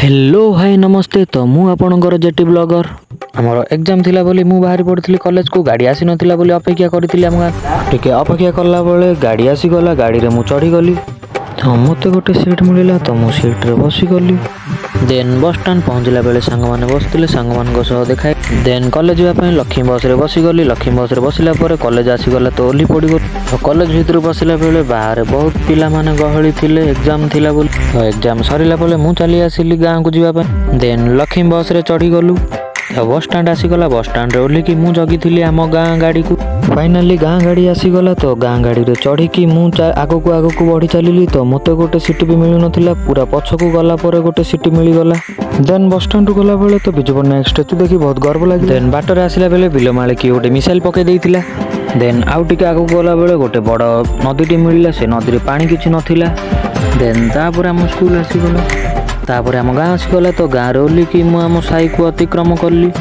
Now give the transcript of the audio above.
Hello भाई नमस्ते। तो मु आपणकर जेटी ब्लॉगर आमर एग्जाम थिला बोली मु बाहरी पड़ती कॉलेज को गाड़ी आसी नथिला बोली अपेक्षा करथिली आम टिके अपेक्षा कला बेले गाड़ी आसी गला गाड़ी रे मु चढ़ी गली तो मते गोटे सीट मिलला तो मु सीट रे बसी गली। देन बस स्टैंड पहुँचला बेले सांग माने बसथिले सांग मान सह देखा देन कॉलेज जावाई लक्ष्मी बस रे बसी गली। लक्ष्मी बस रे बसिला परे कॉलेज आसी गला तो ओली पड़ी गली। तो कॉलेज भीतर बसिला बेले बाहर बहुत पिला माने गहली थिले एग्जाम थिला बोली तो एग्जाम सरिला बेले मु चली आसिली गाँ को जावाई। देन लक्ष्मी बस रे चढ़ी गलु तो बस स्टैंड आसीगला। बस स्टैंड रे ओल्लिकी मु जगी थिली आम गाँ गाड़ी को। फाइनाली गाँ गाड़ी आसीगला तो गाँ गाड़ी रे चढ़ी मु आगो को बढ़ी चलिली तो मते गोटे सीट भी मिलु नथिला। पूरा पछकू गला परे गोटे सीट मिलीगला। देन बस स्टैंड गला बेले तो विजु पट्टनायक स्टैचू देखी बहुत गर्व लगे। देन बाटर आसिला बेले बिलमाळे की गोटे मिसाइल पके देइथिला। देन आउ टिके आगो गला बेले गोटे बड़ नदीटी मिलला। से नदी रे पानी किछि नथिला। देन तापर आम स्कूल आसीगला। तापर आम गाँ आसीगला तो गाँ रे ओल्लिकी मु आम साई को अतिक्रम करली।